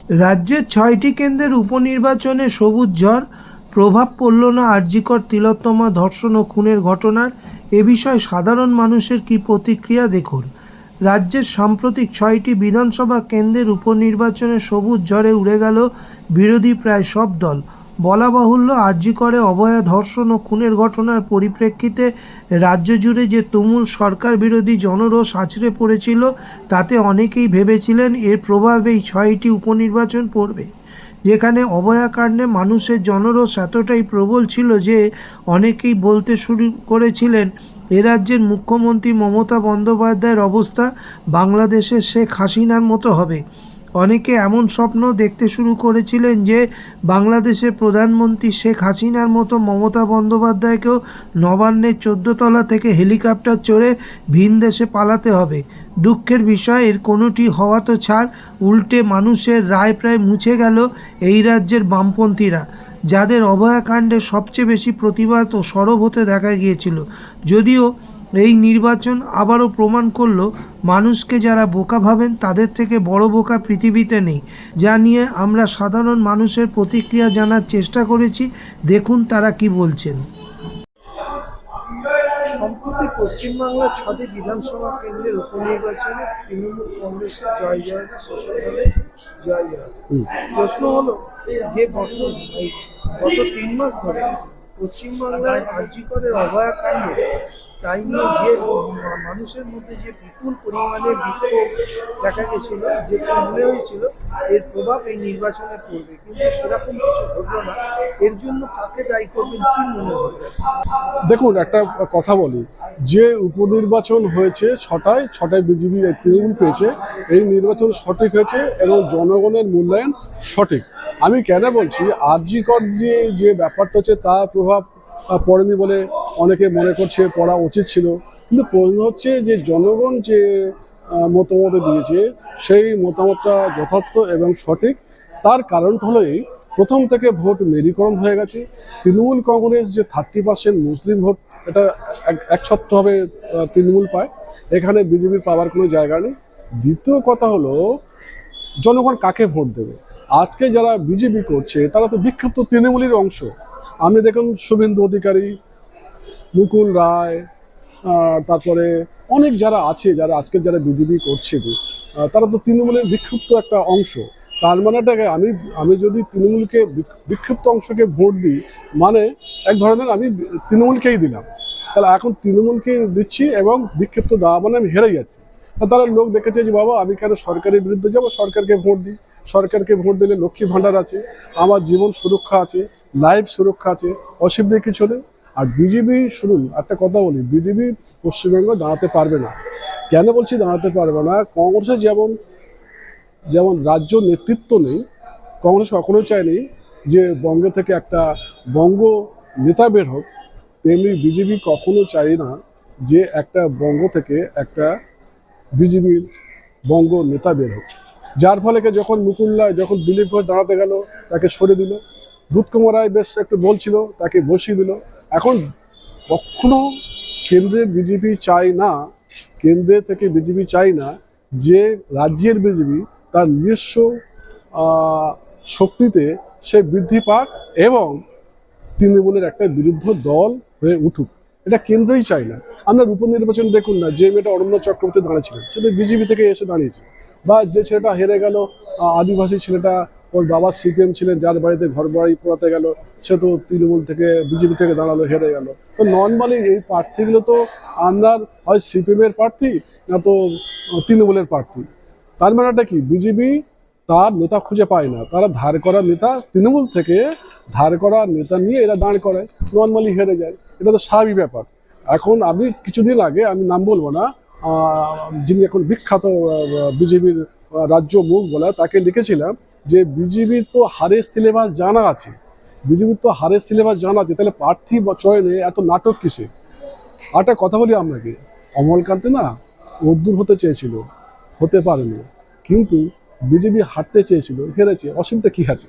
রাজ্যের ৬টি কেন্দ্রের উপনির্বাচনে সবুজ ঝড়, প্রভাব পড়ল না আরজিকর তিলোত্তমা ধর্ষণ ও খুনের ঘটনার। এ বিষয়ে সাধারণ মানুষের কী প্রতিক্রিয়া দেখুন। রাজ্যের সাম্প্রতিক ৬টি বিধানসভা কেন্দ্রের উপনির্বাচনে সবুজ ঝড়ে উড়ে গেল বিরোধী প্রায় সব দল। বলা বাহুল্য, আরজিকরে অভয়া ধর্ষণ ও খুনের ঘটনার পরিপ্রেক্ষিতে রাজ্য জুড়ে যে তুমুল সরকার বিরোধী জনরোষ আছড়ে পড়েছিল, তাতে অনেকেই ভেবেছিলেন এর প্রভাব এই ৬টি উপনির্বাচন পড়বে। যেখানে অভয়াকাণ্ডে মানুষের জনরোষ এতটাই প্রবল ছিল যে অনেকেই বলতে শুরু করেছিলেন এ রাজ্যের মুখ্যমন্ত্রী মমতা বন্দ্যোপাধ্যায়ের অবস্থা বাংলাদেশের শেখ হাসিনার মতো হবে। অনেকে এমন স্বপ্ন দেখতে শুরু করেছিলেন যে বাংলাদেশের প্রধানমন্ত্রী শেখ হাসিনার মতো মমতা বন্দ্যোপাধ্যায়কেও নবান্নের ১৪ তলা থেকে হেলিকপ্টার চড়ে ভিন দেশে পালাতে হবে। দুঃখের বিষয়, এর কোনোটি হওয়া তো ছাড়, উল্টে মানুষের রায় প্রায় মুছে গেল এই রাজ্যের বামপন্থীরা, যাদের অভয়াকাণ্ডে সবচেয়ে বেশি প্রতিবাদ ও সরব হতে দেখা গিয়েছিল। যদিও এই নির্বাচন আবারও প্রমাণ করল মানুষকে যারা বোকা ভাবেন তাদের থেকে বড় বোকা পৃথিবীতে নেই। যা নিয়ে আমরা সাধারণ মানুষের প্রতিক্রিয়া জানার চেষ্টা করেছি, দেখুন তারা কি বলছেন। সম্প্রতি পশ্চিমবাংলার ৬টি বিধানসভা কেন্দ্রের উপনির্বাচনে তৃণমূল কংগ্রেসের জয় জয়কার, শাসক দলের জয় জয়। প্রশ্ন হলো যে গত ৩ মাস ধরে পশ্চিমবাংলায় আরজিকরের অভয়াকাণ্ড, তাই নিয়ে যে মানুষের মধ্যে যে বিপুল পরিমাণে বিক্ষোভ দেখা গেছিল, যেটা মনে হয়েছিল এর প্রভাব এই নির্বাচনে পড়বে, কিন্তু সেরকম কিছু ঘটলো না। এর জন্য কাকে দায়ী করবেন, কি মনে হয়? দেখুন, একটা কথা বলি, যে উপনির্বাচন হয়েছে ছটায় বিজেপি তৃণমূল পেয়েছে, এই নির্বাচন সঠিক হয়েছে এবং জনগণের মূল্যায়ন সঠিক। আমি কেন বলছি, আরজিকর যে ব্যাপারটা হচ্ছে তার প্রভাব পড়েনি বলে অনেকে মনে করছে পড়া উচিত ছিল, কিন্তু প্রশ্ন হচ্ছে যে জনগণ যে মতামত দিয়েছে সেই মতামতটা যথার্থ এবং সঠিক। তার কারণটা হলো এই, প্রথম থেকে ভোট মেরুকরণ হয়ে গেছে। তৃণমূল কংগ্রেস যে 30% মুসলিম ভোট, এটা একছত্রভাবে তৃণমূল পায়, এখানে বিজেপির পাওয়ার কোনো জায়গা নেই। দ্বিতীয় কথা হলো, জনগণ কাকে ভোট দেবে? আজকে যারা বিজেপি করছে তারা তো বিক্ষিপ্ত তৃণমূলের অংশ। আপনি দেখুন, শুভেন্দু অধিকারী, মুকুল রায়, তারপরে অনেক যারা আছে, যারা আজকে যারা বিজেপি করছে, তারা তো তৃণমূলের বিক্ষিপ্ত একটা অংশ। তার মানেটাকে আমি যদি তৃণমূলকে বিক্ষিপ্ত অংশকে ভোট দিই, মানে এক ধরনের আমি তৃণমূলকেই দিলাম। তাহলে এখন তৃণমূলকে দিচ্ছি এবং বিক্ষিপ্ত দেওয়া মানে আমি হেরে যাচ্ছি। তারা লোক দেখেছে যে বাবা, আমি কেন সরকারের বিরুদ্ধে যাবো, সরকারকে ভোট দিই। সরকারকে ভোট দিলে লক্ষ্মী ভাণ্ডার আছে, আমার জীবন সুরক্ষা আছে, লাইফ সুরক্ষা আছে, অসুবিধা কিছু নেই। আর বিজেপি, শুনুন একটা কথা বলি, বিজেপি পশ্চিমবঙ্গে দাঁড়াতে পারবে না। কেন বলছি দাঁড়াতে পারবে না? কংগ্রেসে যেমন যেমন রাজ্য নেতৃত্ব নেই, কংগ্রেস কখনোই চায়নি যে বঙ্গ থেকে একটা বঙ্গ নেতা বের হোক, তেমনি বিজেপি কখনো চায় না যে একটা বঙ্গ থেকে একটা বিজেপির বঙ্গ নেতা বের হোক। যার ফলে যখন যখন দিলীপ ঘোষ দাঁড়াতে গেল, তাকে সরিয়ে দিল। দুধ কুমার রায় বেশ একটু বলছিল, তাকে বসিয়ে দিল। এখন কখনো কেন্দ্রের বিজেপি চায় না, কেন্দ্রে থেকে বিজেপি চায় না যে রাজ্যের বিজেপি তার নিজস্ব শক্তিতে সে বৃদ্ধি পাক এবং তৃণমূলের একটা বিরুদ্ধ দল হয়ে উঠুক, এটা কেন্দ্রই চায় না। আমরা উপনির্বাচন দেখুন না, যে মেয়েটা অরণ্য চক্রবর্তী দাঁড়িয়েছিলেন, সেটা বিজেপি থেকে এসে দাঁড়িয়েছে। বা যে ছেলেটা হেরে গেল, আদিবাসী ছেলেটা, ওর বাবা সিপিএম ছিলেন, যার বাড়িতে ঘর বাড়ি পোড়াতে গেল, সে তো তৃণমূল থেকে বিজেপি থেকে দাঁড়ালো, হেরে গেল। তো নর্মালি এই প্রার্থীগুলো তো আপনার হয় সিপিএমের প্রার্থী, না তো তৃণমূলের প্রার্থী। তার মানেটা কি, বিজেপি তার নেতা খুঁজে পায় না, তারা ধার করা নেতা, তৃণমূল থেকে ধার করা নেতা নিয়ে এরা দাঁড় করায়, নর্মালি হেরে যায়। এটা তো স্বাভাবিক ব্যাপার। এখন আমি কিছুদিন আগে, আমি নাম বলবো না, যিনি এখন বিখ্যাত বিজেপির রাজ্য মুখ বলা, তাকে লিখেছিলাম যে বিজেপির তো হারের সিলেবাস জানা আছে, বিজেপির তো হারের সিলেবাস জানা আছে, তাহলে প্রার্থী চয়নে এত নাটক কিসে? একটা কথা বলি আপনাকে, অমলকান্তি না উদ্দূর হতে চেয়েছিল, হতে পারেনি, কিন্তু বিজেপি হারতে চেয়েছিল, হেরেছে, অসুবিধা কি আছে?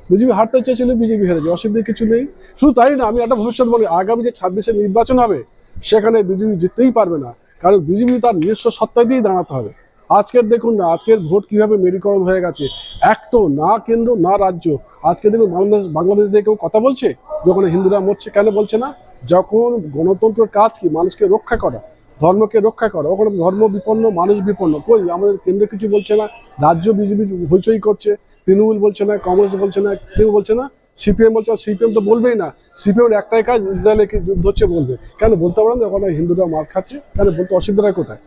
বিজেপি হারতে চেয়েছিল, বিজেপি হেরেছে, অসুবিধা কিছু নেই। শুধু তাই না, আমি একটা ভবিষ্যৎবাণী, আগামী যে 26-এ নির্বাচন হবে, সেখানে বিজেপি জিততেই পারবে না, কারণ বিজেপি তার নিজস্ব সত্তা দিয়েই দাঁড়াতে হবে। আজকের দেখুন না, আজকের ভোট কিভাবে মেরুকরণ হয়ে গেছে। একটা না কেন্দ্র না রাজ্য। আজকে দেখুন বাংলাদেশ দিয়ে কেউ কথা বলছে যখন হিন্দুরা মরছে? কেন বলছে না? যখন গণতন্ত্রের কাজ কি মানুষকে রক্ষা করা, ধর্মকে রক্ষা করা, ওখানে ধর্ম বিপন্ন মানুষ বিপন্ন। কই আমাদের কেন্দ্র কিছু বলছে না, রাজ্য বিজেপি হইচই করছে, তৃণমূল বলছে না, কংগ্রেস বলছে না, কেউ বলছে না। সিপিএম বলছে, সিপিএম তো বলবেই না। সিপিএম একটাই কাজ, ইসরায়েলে কি যুদ্ধ হচ্ছে বলবে। কেন বলতে পারেন না ওখানে হিন্দুরা মার খাচ্ছে? কেন বলতে অসুবিধাটা কোথায়?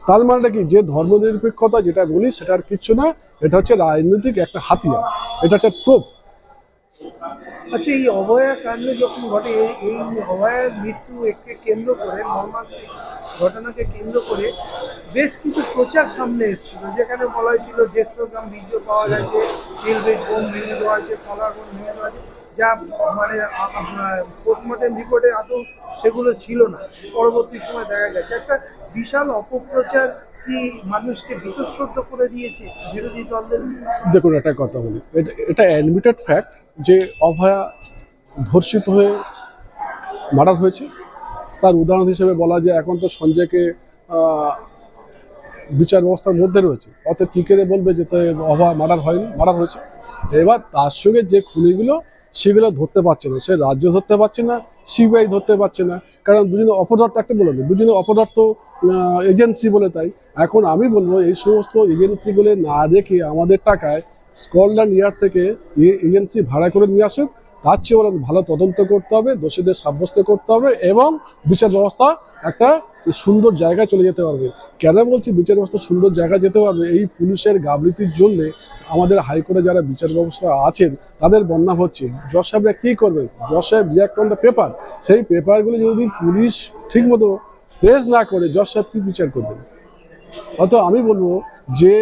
তার মানেটা কি, যে ধর্মনিরপেক্ষতা যেটা বলি সেটা আর কিচ্ছু না, এটা হচ্ছে রাজনৈতিক একটা হাতিয়ার, এটা হচ্ছে টোপ। আচ্ছা, এই অভয়া কাণ্ড যখন ঘটে, এই অভয়ার মৃত্যু একে কেন্দ্র করে, মর্মান্তিক ঘটনাকে কেন্দ্র করে বেশ কিছু প্রচার সামনে এসেছিল, যেখানে বলা হয়েছিল 150 গ্রাম বীর্য পাওয়া গেছে, রেলওয়ে বোম ভেঙে দেওয়া হয়েছে, কলার বোম ভেঙে দেওয়া হয়েছে, যা মানে আপনার পোস্টমর্টেম রিপোর্টে আদৌ সেগুলো ছিল না। পরবর্তী সময় দেখা গেছে একটা বিশাল অপপ্রচার কি মানুষকে বীতশ্রদ্ধ করে দিয়েছে বিরোধী দলদের। দেখুন একটা কথা বলি, এটা অ্যাডমিটেড ফ্যাক্ট যে অভয়া ধর্ষিত হয়ে মার্ডার হয়েছে। তার উদাহরণ হিসেবে বলা যায় এখন তো সঞ্জয়কে বিচার ব্যবস্থার মধ্যে রয়েছে, অতএব কি করে বলবে যে অভয়া মার্ডার হয়নি, মার্ডার হয়েছে। এবার তার সঙ্গে যে খুনিগুলো সেগুলো ধরতে পারছে না, সে রাজ্য ধরতে পারছে না, সিবিআই ধরতে পারছে না, কারণ দুজনে অপদার্থ, একটা বলে দুজনে অপদার্থ এজেন্সি বলে। তাই এখন আমি বলবো এই সমস্ত এজেন্সিগুলো না রেখে আমাদের টাকায় স্কটল্যান্ড ইয়ার্ড থেকে এজেন্সি ভাড়া করে নিয়ে আসুক, তার চেয়ে ওরা ভালো তদন্ত করতে হবে, দোষীদের সাব্যস্ত করতে হবে এবং বিচার ব্যবস্থা একটা সুন্দর জায়গায় চলে যেতে পারবে। কেন বলছি বিচার ব্যবস্থা সুন্দর জায়গায় যেতে পারবে? এই পুলিশের গাফিলতির জন্যে আমাদের হাইকোর্টে যারা বিচার ব্যবস্থা আছেন তাদের বন্যা হচ্ছে। জজ সাহেবরা কী করবে? জজ সাহেব রিয়াক্ট অন দ্য পেপার, সেই পেপারগুলো যদি পুলিশ ঠিকমতো পেশ না করে জজ সাহেব কী বিচার করবেন? অত আমি বলবো যে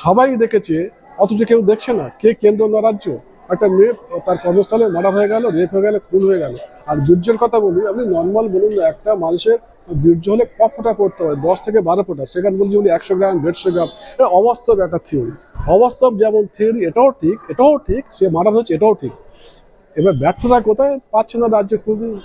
সবাই দেখেছে অথচ কেউ দেখছে না, কে কেন্দ্র না রাজ্য। একটা মেয়ে তার কর্মস্থলে মার্ডার হয়ে গেল, রেপ হয়ে গেল, খুন হয়ে গেল। আর বীর্যের কথা বলি, আপনি নর্মাল বলুন না, একটা মানুষের বীর্য হলে ক ফোঁটা পড়তে হয়? 10 থেকে 12 ফোঁটা। সেখানে বলছি বলি 100 গ্রাম 150 গ্রাম। এটা অবাস্তব একটা থিওরি। অবাস্তব যেমন থিওরি, এটাও ঠিক সে মার্ডার হচ্ছে, এটাও ঠিক। এবার ব্যর্থতা কোথায়? পাচ্ছে না রাজ্য,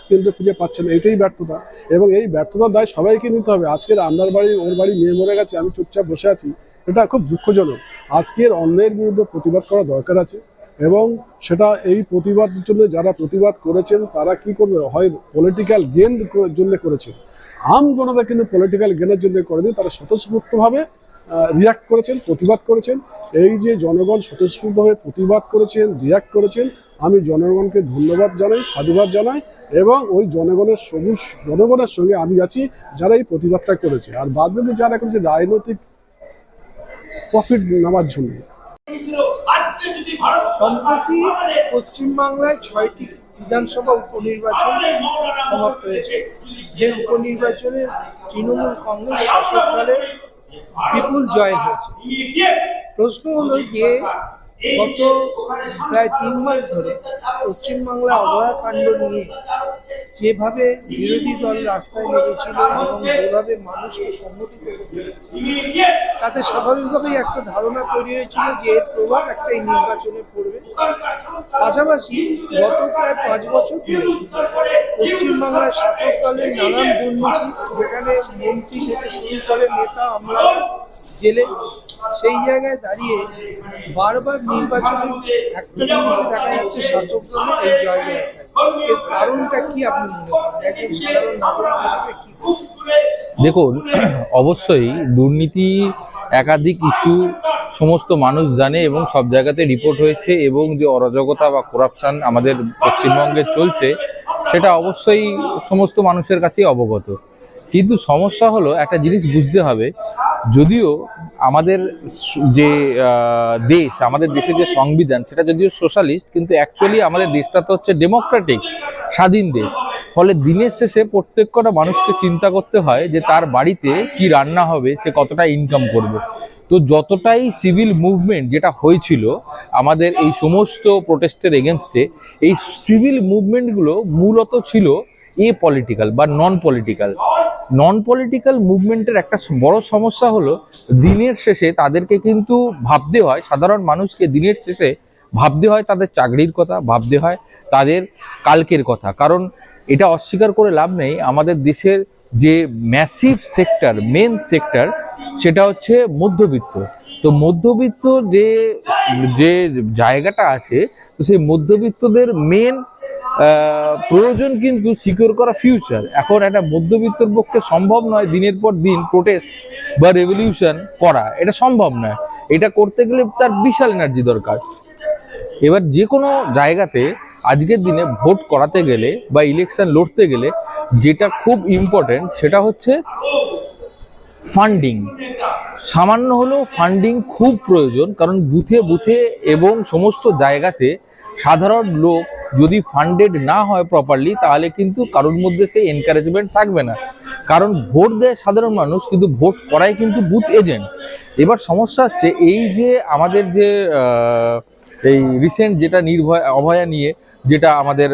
কেন্দ্র খুঁজে পাচ্ছে না, এটাই ব্যর্থতা। এবং এই ব্যর্থতার দায় সবাইকে নিতে হবে। আজকের আপনার বাড়ি ওর বাড়ি মেয়ে মরে গেছে, আমি চুপচাপ বসে আছি, এটা খুব দুঃখজনক। আজকের অন্যের বিরুদ্ধে প্রতিবাদ করা দরকার আছে এবং সেটা এই প্রতিবাদের জন্য যারা প্রতিবাদ করেছেন তারা কি করবে, হয় পলিটিক্যাল গেন জন্য করেছেন। আম জনতা কিন্তু পলিটিক্যাল গেনের জন্য করেনি, তারা স্বতঃস্ফূর্তভাবে রিয়াক্ট করেছেন, প্রতিবাদ করেছেন। এই যে জনগণ স্বতঃস্ফূর্তভাবে প্রতিবাদ করেছেন, রিয়াক্ট করেছেন, আমি জনগণকে ধন্যবাদ জানাই, সাধুবাদ জানাই এবং ওই জনগণের সঙ্গে আমি আছি যারা এই প্রতিবাদটা করেছে। আর বাদ বাকি যারা করেছে রাজনৈতিক প্রফিট নেওয়ার জন্য। সম্প্রতি পশ্চিমবাংলায় 6টি বিধানসভা উপনির্বাচন সমাপ্ত হয়েছে, যে উপনির্বাচনে তৃণমূল কংগ্রেস শাসক দলের বিপুল জয় হয়েছে। প্রশ্ন হলো যে গত প্রায় 3 মাস ধরে পশ্চিমবাংলায় অভয়াকাণ্ড নিয়ে যেভাবে বিরোধী দল রাস্তায় নেমেছিল এবং যেভাবে মানুষকে সংগঠিত করতে, তাতে স্বাভাবিকভাবেই একটা ধারণা তৈরি হয়েছিল যে এর প্রভাব একটা এই নির্বাচনে পড়বে। পাশাপাশি গত প্রায় 5 বছর ধরে পশ্চিমবাংলার শাসক দলের নানান দুর্নীতি, যেখানে মন্ত্রী থেকে শুরু করে নেতা আমলা জেলে, সেই জায়গায় দাঁড়িয়ে বারবার নির্বাচনে একটা জিনিসে দেখা যাচ্ছে শাসক দলের এই জয় জয়। এর কারণটা কি আপনি মনে করেন একজন সাধারণ নাগরিক হিসেবে? কি দেখুন, অবশ্যই দুর্নীতি একাধিক ইস্যু সমস্ত মানুষ জানে এবং সব জায়গাতে রিপোর্ট হয়েছে, এবং যে অরাজকতা বা করাপশন আমাদের পশ্চিমবঙ্গে চলছে সেটা অবশ্যই সমস্ত মানুষের কাছেই অবগত। কিন্তু সমস্যা হলো একটা জিনিস বুঝতে হবে, যদিও আমাদের যে দেশ, আমাদের দেশের যে সংবিধান সেটা যদিও সোশ্যালিস্ট, কিন্তু অ্যাকচুয়ালি আমাদের দেশটা তো হচ্ছে ডেমোক্রেটিক স্বাধীন দেশ। ফলে দিনের শেষে প্রত্যেকটা মানুষকে চিন্তা করতে হয় যে তার বাড়িতে কি রান্না হবে, সে কতটা ইনকাম করবে। তো যতটাই সিভিল মুভমেন্ট যেটা হয়েছিল আমাদের এই সমস্ত প্রোটেস্টের এগেনস্টে, এই সিভিল মুভমেন্টগুলো মূলত ছিল পলিটিক্যাল বা নন পলিটিক্যাল মুভমেন্টের একটা বড় সমস্যা হলো দিনের শেষে তাদেরকে কিন্তু ভাবতে হয়, সাধারণ মানুষকে দিনের শেষে ভাবতে হয় তাদের চাকরির কথা, ভাবতে হয় তাদের কালকের কথা। কারণ এটা অস্বীকার করে লাভ নেই, আমাদের দেশের যে ম্যাসিভ সেক্টর, মেন সেক্টর, সেটা হচ্ছে মধ্যবিত্ত। তো মধ্যবিত্ত যে যে জায়গাটা আছে, তো সেই মধ্যবিত্তদের মেন প্রয়োজন কিন্তু সিকিউর করা ফিউচার। এখন একটা মধ্যবিত্তর পক্ষে সম্ভব নয় দিনের পর দিন প্রোটেস্ট বা রেভলিউশন করা, এটা সম্ভব নয়। এটা করতে গেলে তার বিশাল এনার্জি দরকার। এবার যে কোনো জায়গাতে আজকের দিনে ভোট করাতে গেলে বা ইলেকশন লড়তে গেলে যেটা খুব ইম্পর্টেন্ট সেটা হচ্ছে ফান্ডিং। সামান্য হলেও ফান্ডিং খুব প্রয়োজন, কারণ বুথে বুথে এবং সমস্ত জায়গাতে সাধারণ লোক যদি ফান্ডেড না হয় প্রপারলি, তাহলে কিন্তু কারোর মধ্যে সেই এনকারেজমেন্ট থাকবে না। কারণ ভোট দেয় সাধারণ মানুষ, কিন্তু ভোট করায় কিন্তু বুথ এজেন্ট। এবার সমস্যা হচ্ছে এই যে আমাদের যে এই রিসেন্ট যেটা অভয়া নিয়ে যেটা আমাদের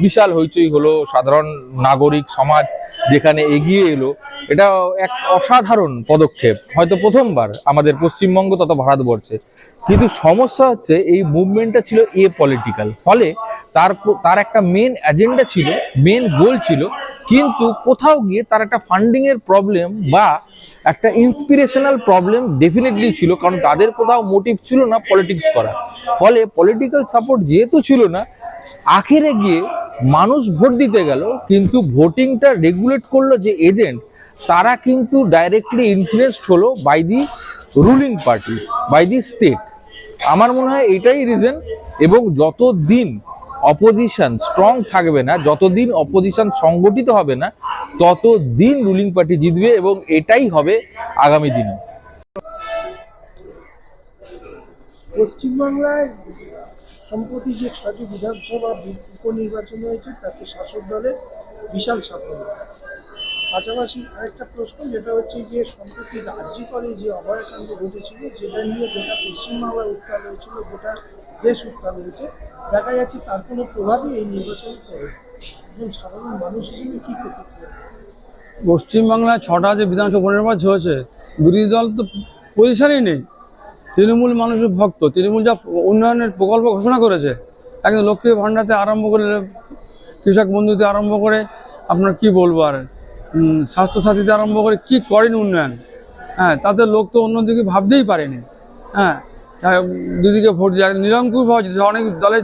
বিশাল হইচই হলো, সাধারণ নাগরিক সমাজ যেখানে এগিয়ে এলো, এটা এক অসাধারণ পদক্ষেপ, হয়তো প্রথমবার আমাদের পশ্চিমবঙ্গ তথা ভারতবর্ষে। কিন্তু সমস্যা হচ্ছে এই মুভমেন্টটা ছিল পলিটিক্যাল, ফলে তার একটা মেন এজেন্ডা ছিল, মেন গোল ছিল, কিন্তু কোথাও গিয়ে তার একটা ফান্ডিং এর প্রবলেম বা একটা ইন্সপিরেশনাল প্রবলেম ডেফিনেটলি ছিল, কারণ তাদের কোথাও মোটিভ ছিল না পলিটিক্স করা। ফলে পলিটিক্যাল সাপোর্ট যেহেতু ছিল না, আখেরে গিয়ে মানুষ ভোট দিতে গেল, কিন্তু ভোটিংটা রেগুলেট করলো যে এজেন্ট, তারা কিন্তু ডাইরেক্টলি ইনফ্লুয়েসড হলো by the ruling party, by the state. আমার মনে হয় এটাই রিজন। এবং যতদিন অপোজিশন স্ট্রং থাকবে না, যতদিন অপোজিশন সংগঠিত হবে না, ততদিন রুলিং পার্টি জিতবে, এবং এটাই হবে আগামী দিনে। পশ্চিমবাংলায় সম্প্রতি যে 6টি বিধানসভা উপনির্বাচন হয়েছে তাতে শাসক দলের বিশাল সাফল্য। পাশাপাশি আরেকটা প্রশ্ন, যেটা হচ্ছে যে সম্প্রতি আরজি করে যে অভয়াকাণ্ড ঘটেছিল, যেটা নিয়ে গোটা পশ্চিমবাংলায় উত্তাল হয়েছিল, গোটা দেশ উত্তাল হয়েছে, দেখা যাচ্ছে তার কোনো প্রভাবই এই নির্বাচন করে। একজন সাধারণ মানুষ হিসেবে কী প্রতিক্রিয়া? পশ্চিমবাংলায় 6টা যে বিধানসভা উপনির্বাচন হয়েছে, বিরোধী দল তো পজিশনই নেই। তৃণমূল মানুষের ভক্ত, তৃণমূল যা উন্নয়নের প্রকল্প ঘোষণা করেছে, একদম লক্ষ্মী ভাণ্ডারতে আরম্ভ করে কৃষক বন্ধুতে আরম্ভ করে আপনার কি বলবো আর স্বাস্থ্যসাথীতে আরম্ভ করে কি করেন উন্নয়ন, হ্যাঁ, তাতে লোক তো অন্যদিকে ভাবতেই পারেনি। হ্যাঁ, দুদিকে ভোট নিরঙ্কুশ হওয়া হয়েছে, অনেক দলের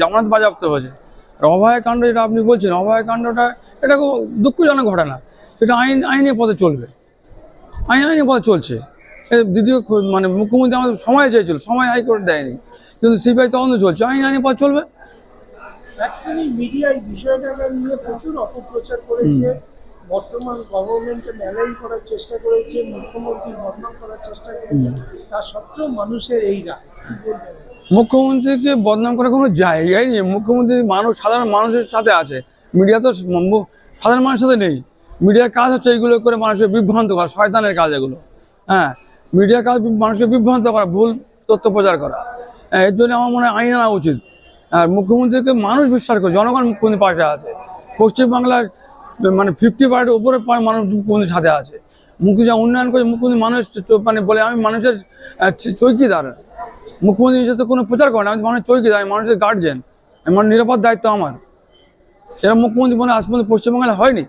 জামানত বাজেয়াপ্ত হয়েছে। আর অভয়াকাণ্ড যেটা আপনি বলছেন, অভয়াকাণ্ডটা এটা খুব দুঃখজনক ঘটনা। সেটা আইনি পথে চলবে, আইনি পথে চলছে। দ্বিতীয় মানে মুখ্যমন্ত্রী আমাদের সময় চেয়েছিল, সময় হাইকোর্ট দেয়নি, কিন্তু সিবিআই তদন্ত চলছে, আইনি পথে চলবে। মিডিয়ায় বিষয়টাকে নিয়ে প্রচুর অপপ্রচার করেছে, বর্তমান গভর্নমেন্টকে ম্যালাইন করার চেষ্টা করেছে, মুখ্যমন্ত্রীর বদনাম করার চেষ্টা করেছে, তা সত্ত্বেও মানুষের এই রায়। মুখ্যমন্ত্রীকে বদনাম করার কোনো জায়গাই নেই। মুখ্যমন্ত্রী সাধারণ মানুষের সাথে আছে, মিডিয়া তো সাধারণ মানুষের সাথে নেই। মিডিয়ার কাজ হচ্ছে এইগুলো করে মানুষকে বিভ্রান্ত করা, শয়তানের কাজ এগুলো। হ্যাঁ, মিডিয়ার কাজ মানুষকে বিভ্রান্ত করা, ভুল তথ্য প্রচার করা। এর জন্য আমার মনে হয় আইন আনা উচিত। আর মুখ্যমন্ত্রীকে মানুষ বিশ্বাস করে, জনগণ মুখ্যমন্ত্রীর পাশে আছে। পশ্চিমবাংলার মানে 50% উপরে মানুষ মুখ্যমন্ত্রীর সাথে আছে। মুখ্যমন্ত্রী যা উন্নয়ন করে, মুখ্যমন্ত্রী মানুষ মানে বলে আমি মানুষের চৌকিদার। মুখ্যমন্ত্রী নিজে কোনো প্রচার করে না, আমি মানুষের চৌকিদার, আমি মানুষের গার্জিয়ান, আমার নিরাপদ দায়িত্ব আমার। এরা মুখ্যমন্ত্রী বলে আজ পর্যন্ত পশ্চিমবাংলায় হয়নি।